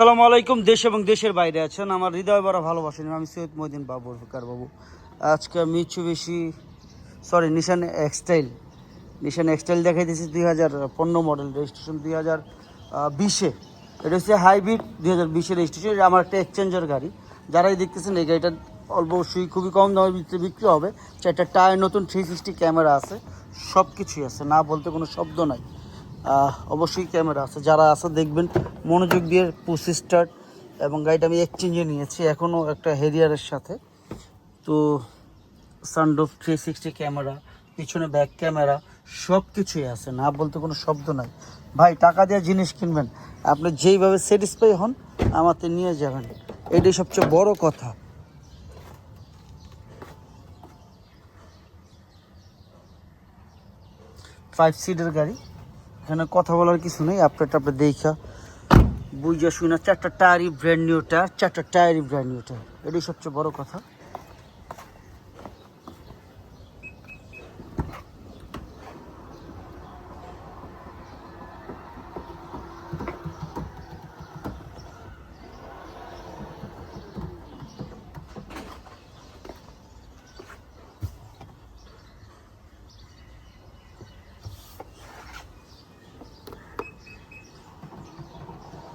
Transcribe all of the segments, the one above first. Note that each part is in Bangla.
আসসালামু আলাইকুম। দেশ এবং দেশের বাইরে আছেন আমার হৃদয় ভরা ভালোবাসেন, আমি সৈয়দ মহিউদ্দিন বাবুরকার বাবু। আজকে নিশান এক্সটাইল দেখাইতেছি 2015 মডেল, রেজিস্ট্রেশন 2020-এ। এটা হচ্ছে হাইব্রিড 2020-এর রেজিস্ট্রেশন। এটা আমার একটা এক্সচেঞ্জার গাড়ি। যারাই দেখতেছেন এই গাড়িটা অবশ্যই খুবই কম দামের ভিতরে বিক্রি হবে। চারটা টায়ার নতুন, 360 ক্যামেরা আছে, সব কিছুই আছে, না বলতে কোনো শব্দ নাই। অবশ্যই ক্যামেরা আছে, যারা আছে দেখবেন মনোযোগ দিয়ে পুশ স্টার্ট। এবং গাড়িটা আমি এক্সচেঞ্জে নিয়েছি এখনও একটা হেরিয়ারের সাথে। তো সানরুফ, 360 ক্যামেরা, পিছনে ব্যাক ক্যামেরা, সব কিছুই আছে, না বলতে কোনো শব্দ নাই। ভাই, টাকা দিয়ে জিনিস কিনবেন, আপনি যেইভাবে স্যাটিসফাই হন আমাকে নিয়ে যাবেন, এটাই সবচেয়ে বড় কথা। ফাইভ সিটের গাড়ি, এখানে কথা বলার কিছু নেই। আপনি দেখা বুঝা শুনে, চারটা টায়ারই ব্র্যান্ড নিউ টায়ার, এটাই সবচেয়ে বড় কথা।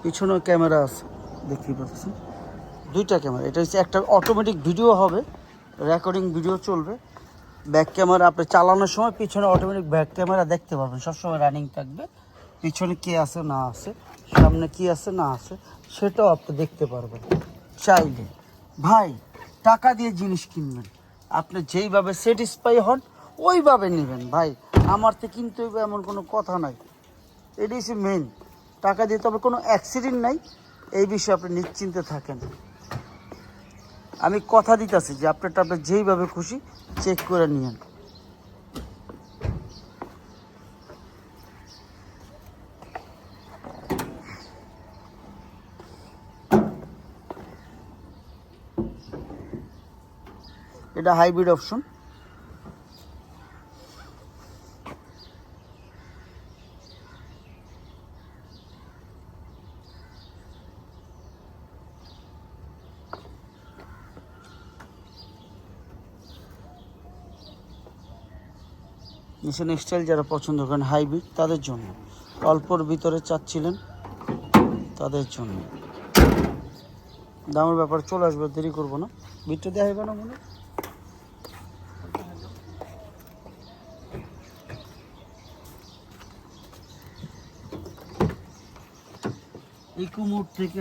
পিছনেও ক্যামেরা আছে, দেখতেই পাচ্ছেন, দুইটা ক্যামেরা। এটা হচ্ছে একটা অটোমেটিক ভিডিও হবে, রেকর্ডিং ভিডিও চলবে। ব্যাক ক্যামেরা আপনি চালানোর সময় পিছনে অটোমেটিক ব্যাক ক্যামেরা দেখতে পারবেন, সবসময় রানিং থাকবে। পিছনে কে আছে না আছে, সামনে কি আছে না আছে, সেটাও আপনি দেখতে পারবেন চাইলে। ভাই, টাকা দিয়ে জিনিস কিনবেন, আপনি যেইভাবে স্যাটিসফাই হন ওইভাবে নেবেন। ভাই, আমার তো কিনতে হইবে এমন কোনো কথা নাই, এটাই হচ্ছে মেন। টাকা দিয়ে তবে কোনো অ্যাক্সিডেন্ট নাই, এই বিষয়ে আপনি নিশ্চিন্তে থাকেন। আমি কথা দিতেছি যে আপনি যেইভাবে খুশি চেক করে নিয়েন। এটা হাইব্রিড অপশন। নিশান এক্সটাইল যারা পছন্দ করেন হাইব্রিড, তাদের জন্য, অল্পর ভিতরে চাচ্ছিলেন তাদের জন্য। দামের ব্যাপারে চলে আসবে, দেরি করবো না, বিটটা দেওয়া হবে না মনে। এই কুমোর থেকে